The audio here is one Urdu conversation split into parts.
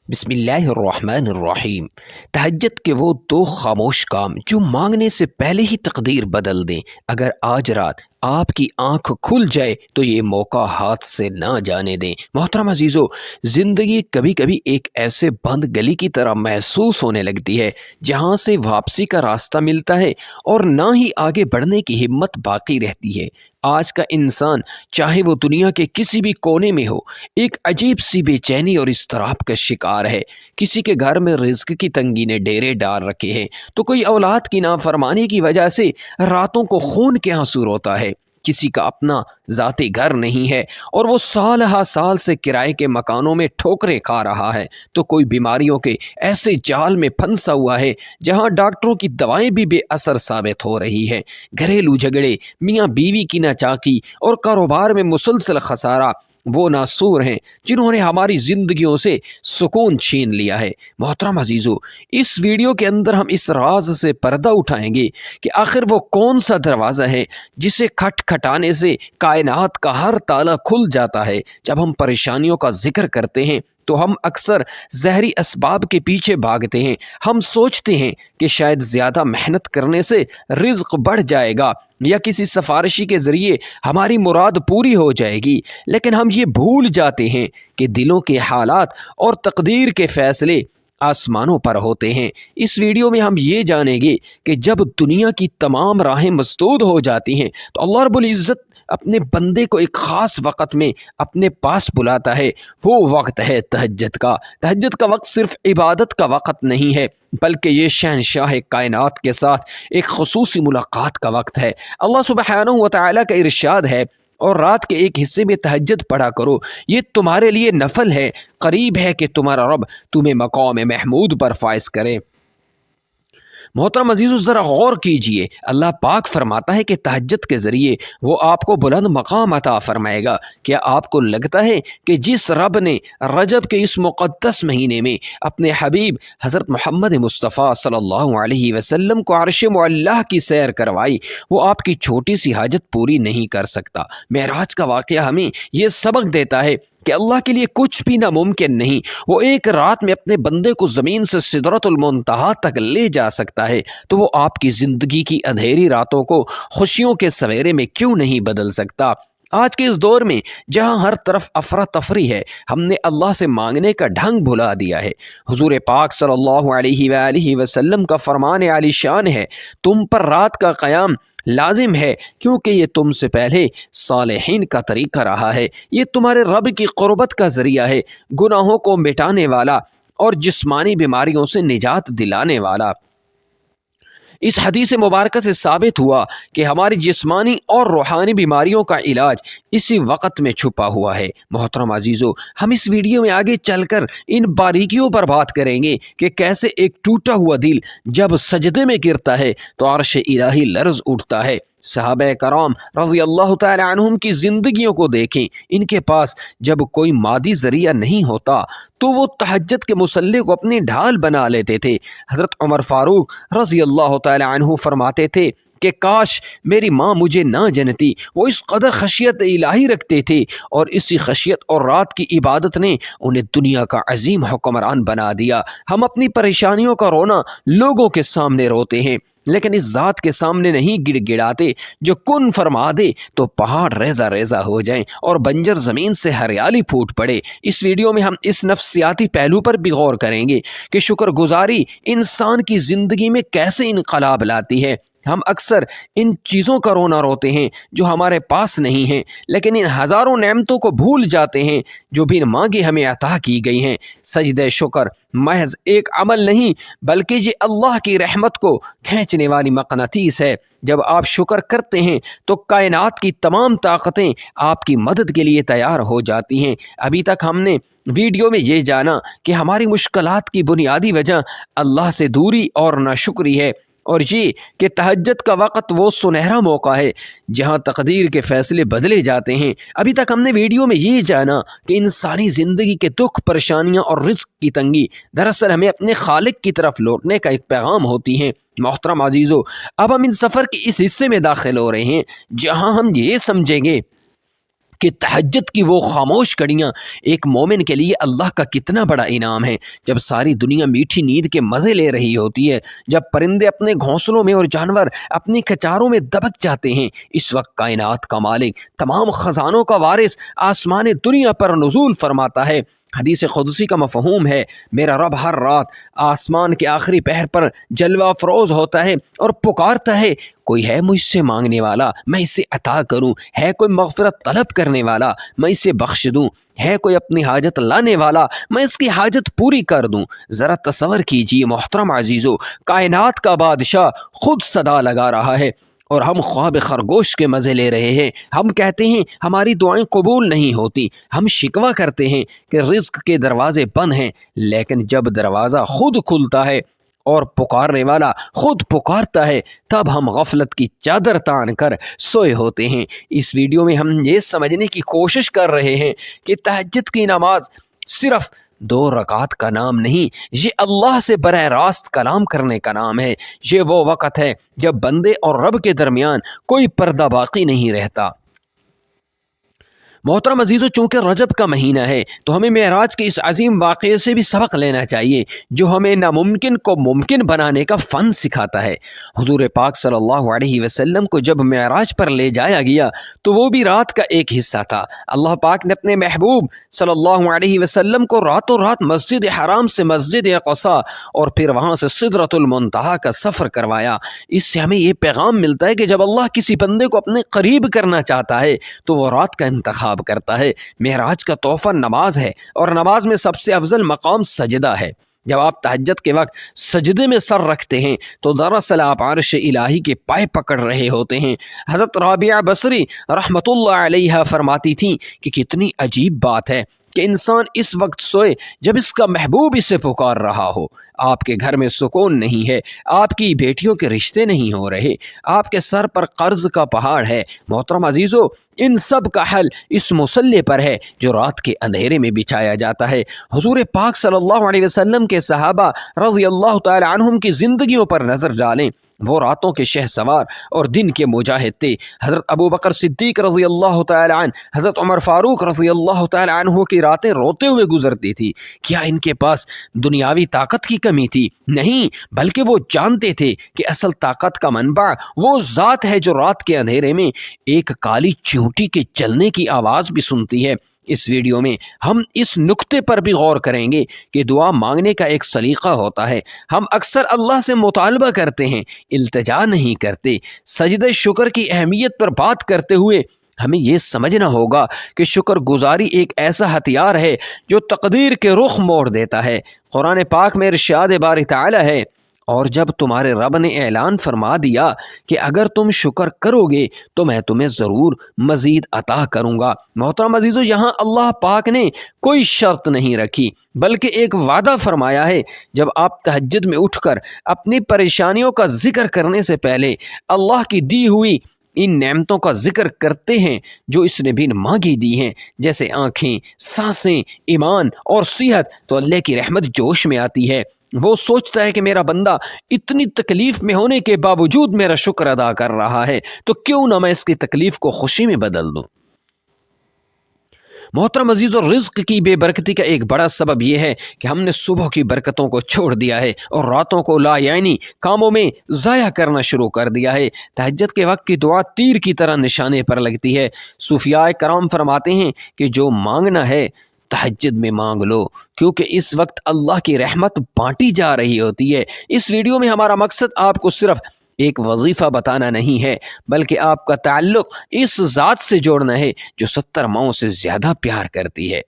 بسم اللہ الرحمن الرحیم۔ تہجد کے وہ دو خاموش کام جو مانگنے سے پہلے ہی تقدیر بدل دیں۔ اگر آج رات آپ کی آنکھ کھل جائے تو یہ موقع ہاتھ سے نہ جانے دیں۔ محترم عزیزو، زندگی کبھی کبھی ایک ایسے بند گلی کی طرح محسوس ہونے لگتی ہے جہاں سے واپسی کا راستہ ملتا ہے اور نہ ہی آگے بڑھنے کی ہمت باقی رہتی ہے۔ آج کا انسان چاہے وہ دنیا کے کسی بھی کونے میں ہو، ایک عجیب سی بے چینی اور اضطراب کا شکار ہے۔ کسی کے گھر میں رزق کی تنگی نے ڈیرے ڈال رکھے ہیں تو کوئی اولاد کی نافرمانی کی وجہ سے راتوں کو خون کے آنسو روتا ہے۔ کسی کا اپنا ذاتی گھر نہیں ہے اور وہ سال ہا سال سے کرائے کے مکانوں میں ٹھوکریں کھا رہا ہے، تو کوئی بیماریوں کے ایسے جال میں پھنسا ہوا ہے جہاں ڈاکٹروں کی دوائیں بھی بے اثر ثابت ہو رہی ہیں۔ گھریلو جھگڑے، میاں بیوی کی ناچاکی اور کاروبار میں مسلسل خسارہ وہ ناسور ہیں جنہوں نے ہماری زندگیوں سے سکون چھین لیا ہے۔ محترم عزیزو، اس ویڈیو کے اندر ہم اس راز سے پردہ اٹھائیں گے کہ آخر وہ کون سا دروازہ ہے جسے کھٹکھٹانے سے کائنات کا ہر تالا کھل جاتا ہے۔ جب ہم پریشانیوں کا ذکر کرتے ہیں تو ہم اکثر ظاہری اسباب کے پیچھے بھاگتے ہیں۔ ہم سوچتے ہیں کہ شاید زیادہ محنت کرنے سے رزق بڑھ جائے گا یا کسی سفارشی کے ذریعے ہماری مراد پوری ہو جائے گی، لیکن ہم یہ بھول جاتے ہیں کہ دلوں کے حالات اور تقدیر کے فیصلے آسمانوں پر ہوتے ہیں۔ اس ویڈیو میں ہم یہ جانیں گے کہ جب دنیا کی تمام راہیں مسدود ہو جاتی ہیں تو اللہ رب العزت اپنے بندے کو ایک خاص وقت میں اپنے پاس بلاتا ہے۔ وہ وقت ہے تہجد کا۔ تہجد کا وقت صرف عبادت کا وقت نہیں ہے، بلکہ یہ شہنشاہ کائنات کے ساتھ ایک خصوصی ملاقات کا وقت ہے۔ اللہ سبحانہ و تعالیٰ کا ارشاد ہے، اور رات کے ایک حصے میں تہجد پڑھا کرو، یہ تمہارے لیے نفل ہے، قریب ہے کہ تمہارا رب تمہیں مقام محمود پر فائز کرے۔ محترم عزیزو، ذرا غور کیجئے، اللہ پاک فرماتا ہے کہ تہجد کے ذریعے وہ آپ کو بلند مقام عطا فرمائے گا۔ کیا آپ کو لگتا ہے کہ جس رب نے رجب کے اس مقدس مہینے میں اپنے حبیب حضرت محمد مصطفیٰ صلی اللہ علیہ وسلم کو عرش معلیٰ کی سیر کروائی، وہ آپ کی چھوٹی سی حاجت پوری نہیں کر سکتا؟ معراج کا واقعہ ہمیں یہ سبق دیتا ہے کہ اللہ کے لیے کچھ بھی ناممکن نہیں۔ وہ ایک رات میں اپنے بندے کو زمین سے سدرۃ المنتہا تک لے جا سکتا ہے، تو وہ آپ کی زندگی کی اندھیری راتوں کو خوشیوں کے سویرے میں کیوں نہیں بدل سکتا؟ آج کے اس دور میں جہاں ہر طرف افراتفری ہے، ہم نے اللہ سے مانگنے کا ڈھنگ بھلا دیا ہے۔ حضور پاک صلی اللہ علیہ وآلہ وسلم کا فرمان عالی شان ہے، تم پر رات کا قیام لازم ہے کیونکہ یہ تم سے پہلے صالحین کا طریقہ رہا ہے۔ یہ تمہارے رب کی قربت کا ذریعہ ہے، گناہوں کو مٹانے والا اور جسمانی بیماریوں سے نجات دلانے والا۔ اس حدیث مبارکہ سے ثابت ہوا کہ ہماری جسمانی اور روحانی بیماریوں کا علاج اسی وقت میں چھپا ہوا ہے۔ محترم عزیزو، ہم اس ویڈیو میں آگے چل کر ان باریکیوں پر بات کریں گے کہ کیسے ایک ٹوٹا ہوا دل جب سجدے میں گرتا ہے تو عرش الہی لرز اٹھتا ہے۔ صحابہ کرام رضی اللہ تعالی عنہم کی زندگیوں کو دیکھیں، ان کے پاس جب کوئی مادی ذریعہ نہیں ہوتا تو وہ تہجد کے مصلی کو اپنی ڈھال بنا لیتے تھے۔ حضرت عمر فاروق رضی اللہ تعالی عنہ فرماتے تھے کہ کاش میری ماں مجھے نہ جنتی۔ وہ اس قدر خشیت الہی رکھتے تھے اور اسی خشیت اور رات کی عبادت نے انہیں دنیا کا عظیم حکمران بنا دیا۔ ہم اپنی پریشانیوں کا رونا لوگوں کے سامنے روتے ہیں، لیکن اس ذات کے سامنے نہیں گڑ گڑاتے جو کن فرما دے تو پہاڑ ریزہ ریزہ ہو جائیں اور بنجر زمین سے ہریالی پھوٹ پڑے۔ اس ویڈیو میں ہم اس نفسیاتی پہلو پر بھی غور کریں گے کہ شکر گزاری انسان کی زندگی میں کیسے انقلاب لاتی ہے۔ ہم اکثر ان چیزوں کا رونا روتے ہیں جو ہمارے پاس نہیں ہیں، لیکن ان ہزاروں نعمتوں کو بھول جاتے ہیں جو بن مانگے ہمیں عطا کی گئی ہیں۔ سجدہ شکر محض ایک عمل نہیں، بلکہ یہ اللہ کی رحمت کو کھینچنے والی مقناطیس ہے۔ جب آپ شکر کرتے ہیں تو کائنات کی تمام طاقتیں آپ کی مدد کے لیے تیار ہو جاتی ہیں۔ ابھی تک ہم نے ویڈیو میں یہ جانا کہ ہماری مشکلات کی بنیادی وجہ اللہ سے دوری اور ناشکری ہے، اور یہ کہ تہجد کا وقت وہ سنہرا موقع ہے جہاں تقدیر کے فیصلے بدلے جاتے ہیں۔ ابھی تک ہم نے ویڈیو میں یہ جانا کہ انسانی زندگی کے دکھ، پریشانیاں اور رزق کی تنگی دراصل ہمیں اپنے خالق کی طرف لوٹنے کا ایک پیغام ہوتی ہیں۔ محترم عزیزو، اب ہم ان سفر کے اس حصے میں داخل ہو رہے ہیں جہاں ہم یہ سمجھیں گے کہ تہجد کی وہ خاموش کڑیاں ایک مومن کے لیے اللہ کا کتنا بڑا انعام ہے۔ جب ساری دنیا میٹھی نیند کے مزے لے رہی ہوتی ہے، جب پرندے اپنے گھونسلوں میں اور جانور اپنی کچاروں میں دبک جاتے ہیں، اس وقت کائنات کا مالک، تمام خزانوں کا وارث آسمان دنیا پر نزول فرماتا ہے۔ حدیث قدسی کا مفہوم ہے، میرا رب ہر رات آسمان کے آخری پہر پر جلوہ افروز ہوتا ہے اور پکارتا ہے، کوئی ہے مجھ سے مانگنے والا میں اسے عطا کروں، ہے کوئی مغفرت طلب کرنے والا میں اسے بخش دوں، ہے کوئی اپنی حاجت لانے والا میں اس کی حاجت پوری کر دوں۔ ذرا تصور کیجئے محترم عزیزو، کائنات کا بادشاہ خود صدا لگا رہا ہے اور ہم خواب خرگوش کے مزے لے رہے ہیں۔ ہم کہتے ہیں ہماری دعائیں قبول نہیں ہوتی، ہم شکوہ کرتے ہیں کہ رزق کے دروازے بند ہیں، لیکن جب دروازہ خود کھلتا ہے اور پکارنے والا خود پکارتا ہے، تب ہم غفلت کی چادر تان کر سوئے ہوتے ہیں۔ اس ویڈیو میں ہم یہ سمجھنے کی کوشش کر رہے ہیں کہ تہجد کی نماز صرف 2 رکعت کا نام نہیں، یہ اللہ سے براہ راست کلام کرنے کا نام ہے۔ یہ وہ وقت ہے جب بندے اور رب کے درمیان کوئی پردہ باقی نہیں رہتا۔ محترم عزیزو، چونکہ رجب کا مہینہ ہے تو ہمیں معراج کے اس عظیم واقعے سے بھی سبق لینا چاہیے جو ہمیں ناممکن کو ممکن بنانے کا فن سکھاتا ہے۔ حضور پاک صلی اللہ علیہ وسلم کو جب معراج پر لے جایا گیا تو وہ بھی رات کا ایک حصہ تھا۔ اللہ پاک نے اپنے محبوب صلی اللہ علیہ وسلم کو راتوں رات مسجد حرام سے مسجد اقصی اور پھر وہاں سے سدرۃ المنتہا کا سفر کروایا۔ اس سے ہمیں یہ پیغام ملتا ہے کہ جب اللہ کسی بندے کو اپنے قریب کرنا چاہتا ہے تو وہ رات کا انتخاب کرتا ہے۔ معراج کا تحفہ نماز ہے اور نماز میں سب سے افضل مقام سجدہ ہے۔ جب آپ تہجد کے وقت سجدے میں سر رکھتے ہیں تو دراصل آپ عرش الہی کے پائے پکڑ رہے ہوتے ہیں۔ حضرت رابعہ بصری رحمۃ اللہ علیہا فرماتی تھیں کہ کتنی عجیب بات ہے کہ انسان اس وقت سوئے جب اس کا محبوب اسے پکار رہا ہو۔ آپ کے گھر میں سکون نہیں ہے، آپ کی بیٹیوں کے رشتے نہیں ہو رہے، آپ کے سر پر قرض کا پہاڑ ہے۔ محترم عزیزو، ان سب کا حل اس مصلی پر ہے جو رات کے اندھیرے میں بچھایا جاتا ہے۔ حضور پاک صلی اللہ علیہ وسلم کے صحابہ رضی اللہ تعالی عنہم کی زندگیوں پر نظر ڈالیں، وہ راتوں کے شہسوار اور دن کے مجاہد تھے۔ حضرت ابو بکر صدیق رضی اللہ تعالی عنہ، حضرت عمر فاروق رضی اللہ تعالی عنہ کی راتیں روتے ہوئے گزرتی تھی۔ کیا ان کے پاس دنیاوی طاقت کی کمی تھی؟ نہیں، بلکہ وہ جانتے تھے کہ اصل طاقت کا منبع وہ ذات ہے جو رات کے اندھیرے میں ایک کالی چیونٹی کے چلنے کی آواز بھی سنتی ہے۔ اس ویڈیو میں ہم اس نقطے پر بھی غور کریں گے کہ دعا مانگنے کا ایک سلیقہ ہوتا ہے۔ ہم اکثر اللہ سے مطالبہ کرتے ہیں، التجا نہیں کرتے۔ سجدہ شکر کی اہمیت پر بات کرتے ہوئے ہمیں یہ سمجھنا ہوگا کہ شکر گزاری ایک ایسا ہتھیار ہے جو تقدیر کے رخ موڑ دیتا ہے۔ قرآن پاک میں ارشاد باری تعالی ہے، اور جب تمہارے رب نے اعلان فرما دیا کہ اگر تم شکر کرو گے تو میں تمہیں ضرور مزید عطا کروں گا۔ محترم عزیزو، یہاں اللہ پاک نے کوئی شرط نہیں رکھی بلکہ ایک وعدہ فرمایا ہے۔ جب آپ تہجد میں اٹھ کر اپنی پریشانیوں کا ذکر کرنے سے پہلے اللہ کی دی ہوئی ان نعمتوں کا ذکر کرتے ہیں جو اس نے بھی مانگی دی ہیں، جیسے آنکھیں، سانسیں، ایمان اور صحت، تو اللہ کی رحمت جوش میں آتی ہے۔ وہ سوچتا ہے کہ میرا بندہ اتنی تکلیف میں ہونے کے باوجود میرا شکر ادا کر رہا ہے، تو کیوں نہ میں اس کی تکلیف کو خوشی میں بدل دوں۔ محترم عزیز، اور رزق کی بے برکتی کا ایک بڑا سبب یہ ہے کہ ہم نے صبح کی برکتوں کو چھوڑ دیا ہے اور راتوں کو لا یعنی کاموں میں ضائع کرنا شروع کر دیا ہے۔ تہجد کے وقت کی دعا تیر کی طرح نشانے پر لگتی ہے۔ صوفیاء کرام فرماتے ہیں کہ جو مانگنا ہے تہجد میں مانگ لو، کیونکہ اس وقت اللہ کی رحمت بانٹی جا رہی ہوتی ہے۔ اس ویڈیو میں ہمارا مقصد آپ کو صرف ایک وظیفہ بتانا نہیں ہے بلکہ آپ کا تعلق اس ذات سے جوڑنا ہے جو 70 ماؤں سے زیادہ پیار کرتی ہے۔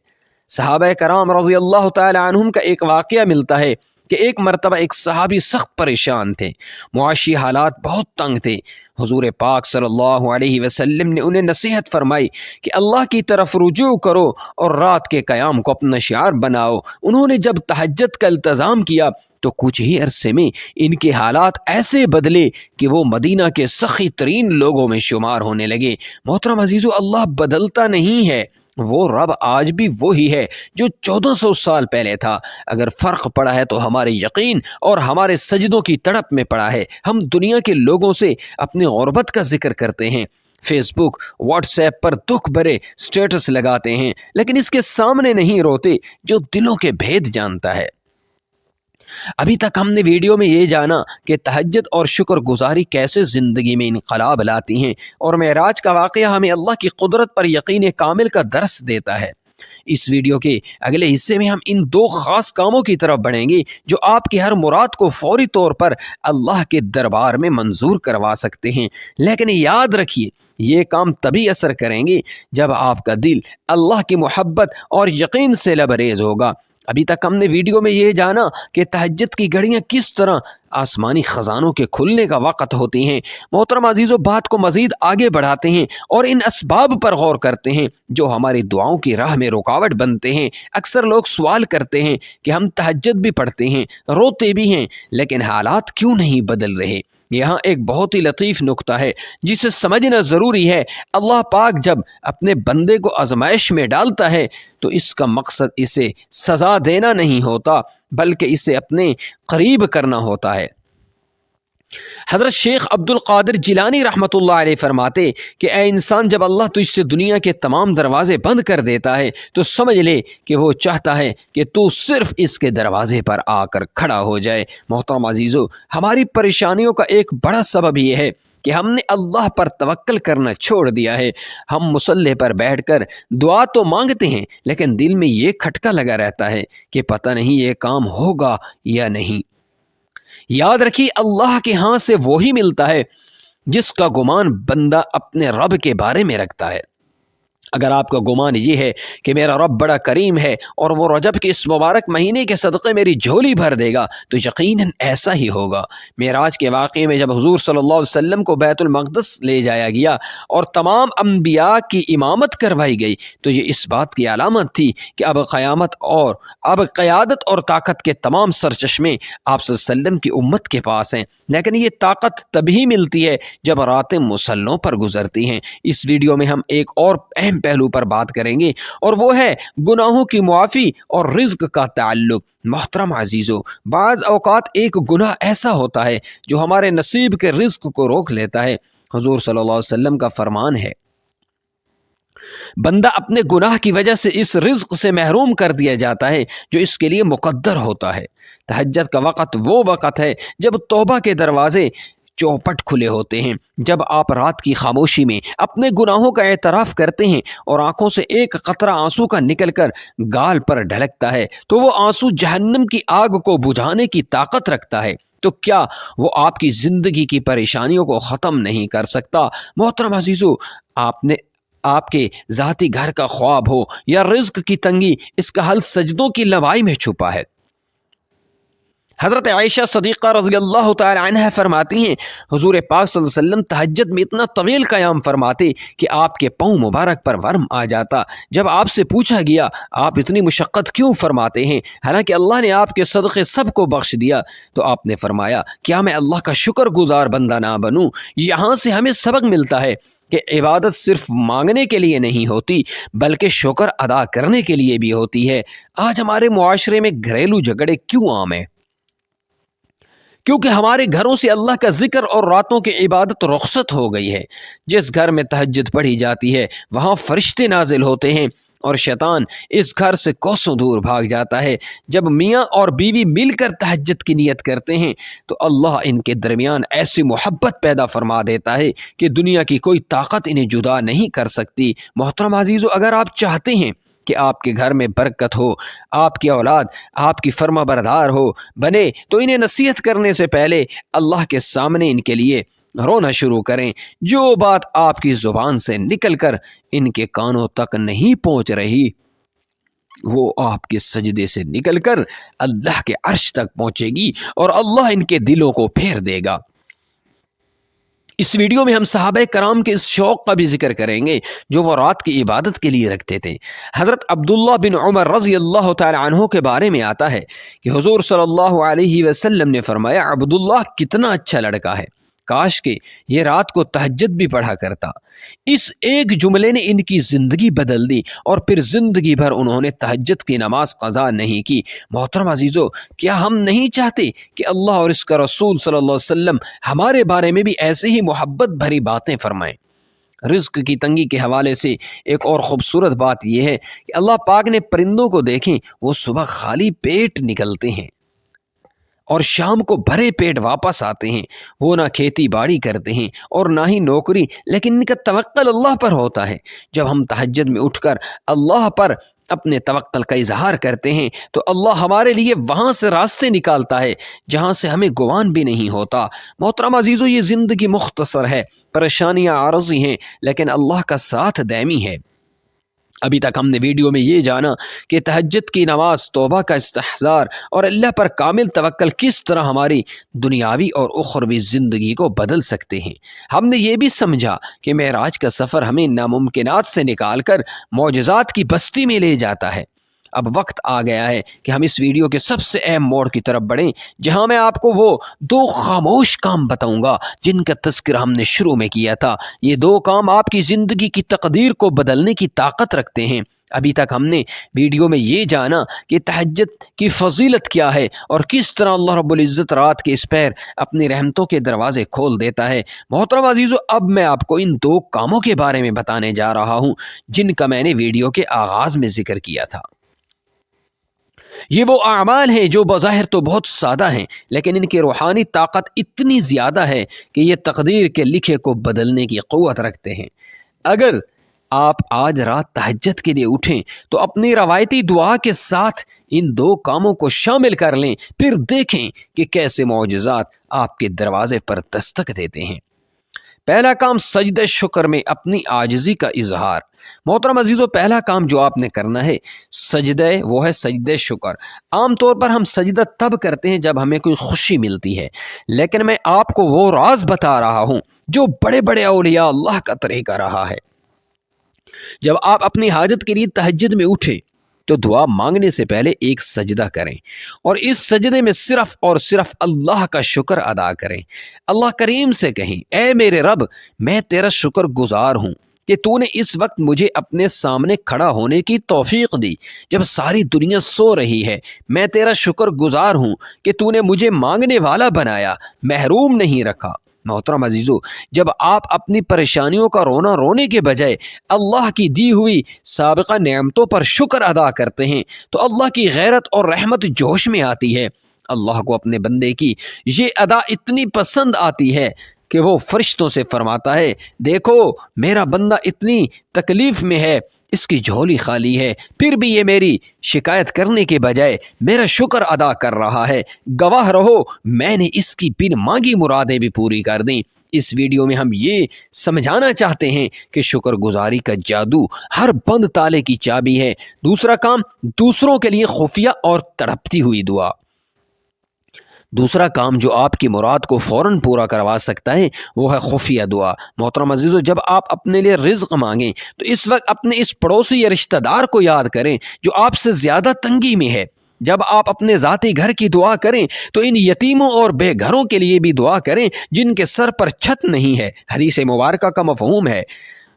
صحابہ کرام رضی اللہ تعالی عنہم کا ایک واقعہ ملتا ہے کہ ایک مرتبہ ایک صحابی سخت پریشان تھے، معاشی حالات بہت تنگ تھے۔ حضور پاک صلی اللہ علیہ وسلم نے انہیں نصیحت فرمائی کہ اللہ کی طرف رجوع کرو اور رات کے قیام کو اپنا شعار بناؤ۔ انہوں نے جب تہجد کا التزام کیا تو کچھ ہی عرصے میں ان کے حالات ایسے بدلے کہ وہ مدینہ کے سخی ترین لوگوں میں شمار ہونے لگے۔ محترم عزیزو، اللہ بدلتا نہیں ہے، وہ رب آج بھی وہی ہے جو 1400 سال پہلے تھا۔ اگر فرق پڑا ہے تو ہمارے یقین اور ہمارے سجدوں کی تڑپ میں پڑا ہے۔ ہم دنیا کے لوگوں سے اپنی غربت کا ذکر کرتے ہیں فیس بک واٹس ایپ پر دکھ بھرے سٹیٹس لگاتے ہیں، لیکن اس کے سامنے نہیں روتے جو دلوں کے بھید جانتا ہے۔ ابھی تک ہم نے ویڈیو میں یہ جانا کہ تہجد اور شکر گزاری کیسے زندگی میں انقلاب لاتی ہیں، اور معراج کا واقعہ ہمیں اللہ کی قدرت پر یقین کامل کا درس دیتا ہے۔ اس ویڈیو کے اگلے حصے میں ہم ان دو خاص کاموں کی طرف بڑھیں گے جو آپ کی ہر مراد کو فوری طور پر اللہ کے دربار میں منظور کروا سکتے ہیں، لیکن یاد رکھیے یہ کام تبھی اثر کریں گے جب آپ کا دل اللہ کی محبت اور یقین سے لبریز ہوگا۔ ابھی تک ہم نے ویڈیو میں یہ جانا کہ تہجد کی گھڑیاں کس طرح آسمانی خزانوں کے کھلنے کا وقت ہوتی ہیں۔ محترم عزیزو، بات کو مزید آگے بڑھاتے ہیں اور ان اسباب پر غور کرتے ہیں جو ہماری دعاؤں کی راہ میں رکاوٹ بنتے ہیں۔ اکثر لوگ سوال کرتے ہیں کہ ہم تہجد بھی پڑھتے ہیں، روتے بھی ہیں، لیکن حالات کیوں نہیں بدل رہے؟ یہاں ایک بہت ہی لطیف نکتہ ہے جسے سمجھنا ضروری ہے۔ اللہ پاک جب اپنے بندے کو آزمائش میں ڈالتا ہے تو اس کا مقصد اسے سزا دینا نہیں ہوتا بلکہ اسے اپنے قریب کرنا ہوتا ہے۔ حضرت شیخ عبد القادر جیلانی رحمۃ اللہ علیہ فرماتے کہ اے انسان، جب اللہ تجھ سے دنیا کے تمام دروازے بند کر دیتا ہے تو سمجھ لے کہ وہ چاہتا ہے کہ تو صرف اس کے دروازے پر آ کر کھڑا ہو جائے۔ محترم عزیزو، ہماری پریشانیوں کا ایک بڑا سبب یہ ہے کہ ہم نے اللہ پر توکل کرنا چھوڑ دیا ہے۔ ہم مصلی پر بیٹھ کر دعا تو مانگتے ہیں، لیکن دل میں یہ کھٹکا لگا رہتا ہے کہ پتہ نہیں یہ کام ہوگا یا نہیں۔ یاد رکھیے، اللہ کے ہاں سے وہی ملتا ہے جس کا گمان بندہ اپنے رب کے بارے میں رکھتا ہے۔ اگر آپ کا گمان یہ ہے کہ میرا رب بڑا کریم ہے اور وہ رجب کے اس مبارک مہینے کے صدقے میری جھولی بھر دے گا تو یقیناً ایسا ہی ہوگا۔ معراج کے واقعے میں جب حضور صلی اللہ علیہ وسلم کو بیت المقدس لے جایا گیا اور تمام انبیاء کی امامت کروائی گئی تو یہ اس بات کی علامت تھی کہ اب قیادت اور طاقت کے تمام سرچشمے آپ صلی اللہ علیہ وسلم کی امت کے پاس ہیں۔ لیکن یہ طاقت تبھی ملتی ہے جب راتیں مصلوں پر گزرتی ہیں۔ اس ویڈیو میں ہم ایک اور اہم پہلو پر بات کریں گے اور وہ ہے گناہوں کی معافی اور رزق کا تعلق۔ محترم عزیزو، بعض اوقات ایک گناہ ایسا ہوتا ہے جو ہمارے نصیب کے رزق کو روک لیتا ہے۔ حضور صلی اللہ علیہ وسلم کا فرمان ہے، بندہ اپنے گناہ کی وجہ سے اس رزق سے محروم کر دیا جاتا ہے جو اس کے لیے مقدر ہوتا ہے۔ تہجد کا وقت وہ وقت ہے جب توبہ کے دروازے چوپٹ کھلے ہوتے ہیں۔ جب آپ رات کی خاموشی میں اپنے گناہوں کا اعتراف کرتے ہیں اور آنکھوں سے ایک قطرہ آنسو کا نکل کر گال پر ڈھلکتا ہے تو وہ آنسو جہنم کی آگ کو بجھانے کی طاقت رکھتا ہے۔ تو کیا وہ آپ کی زندگی کی پریشانیوں کو ختم نہیں کر سکتا؟ محترم عزیزو، آپ کے ذاتی گھر کا خواب ہو یا رزق کی تنگی، اس کا حل سجدوں کی لوائی میں چھپا ہے۔ حضرت عائشہ صدیقہ رضی اللہ تعالی عنہ فرماتی ہیں، حضور پاک صلی اللہ علیہ وسلم تہجد میں اتنا طویل قیام فرماتے کہ آپ کے پاؤں مبارک پر ورم آ جاتا۔ جب آپ سے پوچھا گیا آپ اتنی مشقت کیوں فرماتے ہیں حالانکہ اللہ نے آپ کے صدقے سب کو بخش دیا، تو آپ نے فرمایا کیا میں اللہ کا شکر گزار بندہ نہ بنوں؟ یہاں سے ہمیں سبق ملتا ہے کہ عبادت صرف مانگنے کے لیے نہیں ہوتی بلکہ شکر ادا کرنے کے لیے بھی ہوتی ہے۔ آج ہمارے معاشرے میں گھریلو جھگڑے کیوں عام ہیں؟ کیونکہ ہمارے گھروں سے اللہ کا ذکر اور راتوں کی عبادت رخصت ہو گئی ہے۔ جس گھر میں تہجد پڑھی جاتی ہے وہاں فرشتے نازل ہوتے ہیں اور شیطان اس گھر سے کوسوں دور بھاگ جاتا ہے۔ جب میاں اور بیوی مل کر تہجد کی نیت کرتے ہیں تو اللہ ان کے درمیان ایسی محبت پیدا فرما دیتا ہے کہ دنیا کی کوئی طاقت انہیں جدا نہیں کر سکتی۔ محترم عزیزو، اگر آپ چاہتے ہیں کہ آپ کے گھر میں برکت ہو، آپ کی اولاد آپ کی فرما بردار ہو بنے، تو انہیں نصیحت کرنے سے پہلے اللہ کے سامنے ان کے لیے رونا شروع کریں۔ جو بات آپ کی زبان سے نکل کر ان کے کانوں تک نہیں پہنچ رہی وہ آپ کے سجدے سے نکل کر اللہ کے عرش تک پہنچے گی اور اللہ ان کے دلوں کو پھیر دے گا۔ اس ویڈیو میں ہم صحابہ کرام کے اس شوق کا بھی ذکر کریں گے جو وہ رات کی عبادت کے لیے رکھتے تھے۔ حضرت عبداللہ بن عمر رضی اللہ تعالی عنہ کے بارے میں آتا ہے کہ حضور صلی اللہ علیہ وسلم نے فرمایا، عبداللہ کتنا اچھا لڑکا ہے، کاش کہ یہ رات کو تہجد بھی پڑھا کرتا۔ اس ایک جملے نے ان کی زندگی بدل دی اور پھر زندگی بھر انہوں نے تہجد کی نماز قضا نہیں کی۔ محترم عزیزو، کیا ہم نہیں چاہتے کہ اللہ اور اس کا رسول صلی اللہ علیہ وسلم ہمارے بارے میں بھی ایسے ہی محبت بھری باتیں فرمائیں؟ رزق کی تنگی کے حوالے سے ایک اور خوبصورت بات یہ ہے کہ اللہ پاک نے پرندوں کو دیکھیں، وہ صبح خالی پیٹ نکلتے ہیں اور شام کو بھرے پیٹ واپس آتے ہیں۔ وہ نہ کھیتی باڑی کرتے ہیں اور نہ ہی نوکری، لیکن ان کا توکل اللہ پر ہوتا ہے۔ جب ہم تہجد میں اٹھ کر اللہ پر اپنے توکل کا اظہار کرتے ہیں تو اللہ ہمارے لیے وہاں سے راستے نکالتا ہے جہاں سے ہمیں گمان بھی نہیں ہوتا۔ محترم عزیزو، یہ زندگی مختصر ہے، پریشانیاں عارضی ہیں، لیکن اللہ کا ساتھ دائمی ہے۔ ابھی تک ہم نے ویڈیو میں یہ جانا کہ تہجد کی نماز، توبہ کا استحضار اور اللہ پر کامل توکل کس طرح ہماری دنیاوی اور اخروی زندگی کو بدل سکتے ہیں۔ ہم نے یہ بھی سمجھا کہ معراج کا سفر ہمیں ناممکنات سے نکال کر معجزات کی بستی میں لے جاتا ہے۔ اب وقت آ گیا ہے کہ ہم اس ویڈیو کے سب سے اہم موڑ کی طرف بڑھیں، جہاں میں آپ کو وہ 2 خاموش کام بتاؤں گا جن کا تذکرہ ہم نے شروع میں کیا تھا۔ یہ 2 کام آپ کی زندگی کی تقدیر کو بدلنے کی طاقت رکھتے ہیں۔ ابھی تک ہم نے ویڈیو میں یہ جانا کہ تہجد کی فضیلت کیا ہے اور کس طرح اللہ رب العزت رات کے اس پیر اپنی رحمتوں کے دروازے کھول دیتا ہے۔ محترم عزیزو، اب میں آپ کو ان 2 کاموں کے بارے میں بتانے جا رہا ہوں جن کا میں نے ویڈیو کے آغاز میں ذکر کیا تھا۔ یہ وہ اعمال ہیں جو بظاہر تو بہت سادہ ہیں، لیکن ان کی روحانی طاقت اتنی زیادہ ہے کہ یہ تقدیر کے لکھے کو بدلنے کی قوت رکھتے ہیں۔ اگر آپ آج رات تہجد کے لیے اٹھیں تو اپنی روایتی دعا کے ساتھ ان 2 کاموں کو شامل کر لیں، پھر دیکھیں کہ کیسے معجزات آپ کے دروازے پر دستک دیتے ہیں۔ پہلا کام، سجدہ شکر میں اپنی عاجزی کا اظہار۔ محترم عزیزو، پہلا کام جو آپ نے کرنا ہے وہ ہے سجدہ شکر۔ عام طور پر ہم سجدہ تب کرتے ہیں جب ہمیں کوئی خوشی ملتی ہے، لیکن میں آپ کو وہ راز بتا رہا ہوں جو بڑے بڑے اولیاء اللہ کا طریقہ رہا ہے۔ جب آپ اپنی حاجت کے لیے تہجد میں اٹھے تو دعا مانگنے سے پہلے ایک سجدہ کریں اور اس سجدے میں صرف اور صرف اللہ کا شکر ادا کریں۔ اللہ کریم سے کہیں، اے میرے رب، میں تیرا شکر گزار ہوں کہ تو نے اس وقت مجھے اپنے سامنے کھڑا ہونے کی توفیق دی جب ساری دنیا سو رہی ہے۔ میں تیرا شکر گزار ہوں کہ تو نے مجھے مانگنے والا بنایا، محروم نہیں رکھا۔ محترم عزیزو، جب آپ اپنی پریشانیوں کا رونا رونے کے بجائے اللہ کی دی ہوئی سابقہ نعمتوں پر شکر ادا کرتے ہیں تو اللہ کی غیرت اور رحمت جوش میں آتی ہے۔ اللہ کو اپنے بندے کی یہ ادا اتنی پسند آتی ہے کہ وہ فرشتوں سے فرماتا ہے، دیکھو میرا بندہ اتنی تکلیف میں ہے، اس کی جھولی خالی ہے، پھر بھی یہ میری شکایت کرنے کے بجائے میرا شکر ادا کر رہا ہے۔ گواہ رہو، میں نے اس کی بن مانگی مرادیں بھی پوری کر دیں۔ اس ویڈیو میں ہم یہ سمجھانا چاہتے ہیں کہ شکر گزاری کا جادو ہر بند تالے کی چابی ہے۔ دوسرا کام، دوسروں کے لیے خفیہ اور تڑپتی ہوئی دعا۔ دوسرا کام جو آپ کی مراد کو فوراً پورا کروا سکتا ہے وہ ہے خفیہ دعا۔ محترم عزیزو، جب آپ اپنے لیے رزق مانگیں تو اس وقت اپنے اس پڑوسی یا رشتہ دار کو یاد کریں جو آپ سے زیادہ تنگی میں ہے۔ جب آپ اپنے ذاتی گھر کی دعا کریں تو ان یتیموں اور بے گھروں کے لیے بھی دعا کریں جن کے سر پر چھت نہیں ہے۔ حدیث مبارکہ کا مفہوم ہے،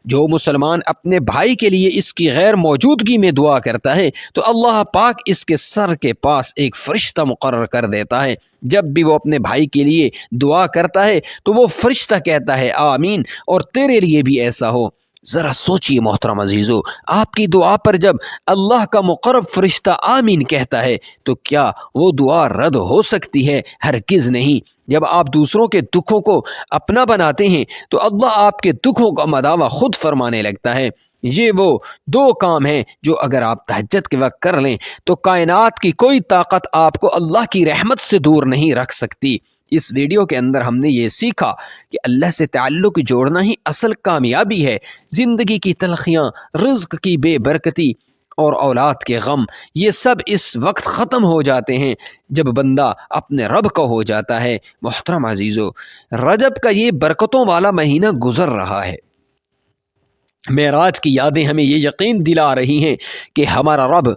جو مسلمان اپنے بھائی کے لیے اس کی غیر موجودگی میں دعا کرتا ہے تو اللہ پاک اس کے سر کے پاس ایک فرشتہ مقرر کر دیتا ہے۔ جب بھی وہ اپنے بھائی کے لیے دعا کرتا ہے تو وہ فرشتہ کہتا ہے آمین، اور تیرے لیے بھی ایسا ہو۔ ذرا سوچئے محترم عزیزو، آپ کی دعا پر جب اللہ کا مقرب فرشتہ آمین کہتا ہے تو کیا وہ دعا رد ہو سکتی ہے؟ ہرگز نہیں۔ جب آپ دوسروں کے دکھوں کو اپنا بناتے ہیں تو اللہ آپ کے دکھوں کا مداوع خود فرمانے لگتا ہے۔ یہ وہ 2 کام ہیں جو اگر آپ تہجد کے وقت کر لیں تو کائنات کی کوئی طاقت آپ کو اللہ کی رحمت سے دور نہیں رکھ سکتی۔ اس ویڈیو کے اندر ہم نے یہ سیکھا کہ اللہ سے تعلق جوڑنا ہی اصل کامیابی ہے۔ زندگی کی تلخیاں، رزق کی بے برکتی اور اولاد کے غم، یہ سب اس وقت ختم ہو جاتے ہیں جب بندہ اپنے رب کا ہو جاتا ہے۔ محترم عزیزو، رجب کا یہ برکتوں والا مہینہ گزر رہا ہے۔ معراج کی یادیں ہمیں یہ یقین دلا رہی ہیں کہ ہمارا رب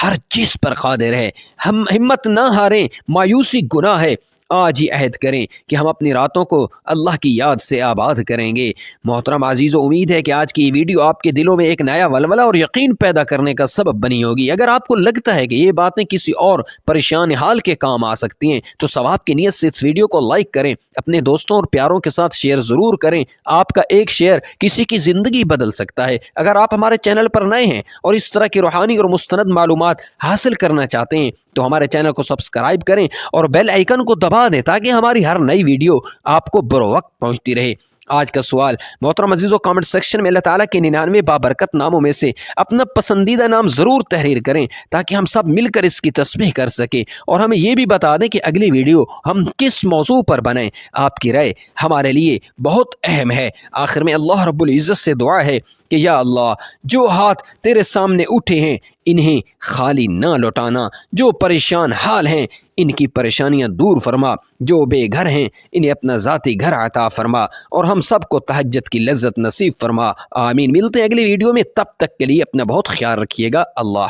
ہر چیز پر قادر ہے۔ ہم ہمت نہ ہاریں، مایوسی گناہ ہے، آج ہی عہد کریں کہ ہم اپنی راتوں کو اللہ کی یاد سے آباد کریں گے۔ محترم عزیزو، امید ہے کہ آج کی یہ ویڈیو آپ کے دلوں میں ایک نیا ولولہ اور یقین پیدا کرنے کا سبب بنی ہوگی۔ اگر آپ کو لگتا ہے کہ یہ باتیں کسی اور پریشان حال کے کام آ سکتی ہیں تو ثواب کی نیت سے اس ویڈیو کو لائک کریں، اپنے دوستوں اور پیاروں کے ساتھ شیئر ضرور کریں۔ آپ کا ایک شیئر کسی کی زندگی بدل سکتا ہے۔ اگر آپ ہمارے چینل پر نئے ہیں اور اس طرح کی روحانی اور مستند معلومات حاصل کرنا چاہتے ہیں تو ہمارے چینل کو سبسکرائب کریں اور بیل آئیکن کو دبا دیں تاکہ ہماری ہر نئی ویڈیو آپ کو بروقت پہنچتی رہے۔ آج کا سوال محترم عزیزو، کامنٹ سیکشن میں اللہ تعالیٰ کے 99 بابرکت ناموں میں سے اپنا پسندیدہ نام ضرور تحریر کریں تاکہ ہم سب مل کر اس کی تسبیح کر سکیں، اور ہمیں یہ بھی بتا دیں کہ اگلی ویڈیو ہم کس موضوع پر بنائیں۔ آپ کی رائے ہمارے لیے بہت اہم ہے۔ آخر میں اللہ رب العزت سے دعا ہے کہ یا اللہ، جو ہاتھ تیرے سامنے اٹھے ہیں انہیں خالی نہ لوٹانا، جو پریشان حال ہیں ان کی پریشانیاں دور فرما، جو بے گھر ہیں انہیں اپنا ذاتی گھر عطا فرما، اور ہم سب کو تہجد کی لذت نصیب فرما۔ آمین۔ ملتے ہیں اگلی ویڈیو میں، تب تک کے لیے اپنا بہت خیال رکھیے گا۔ اللہ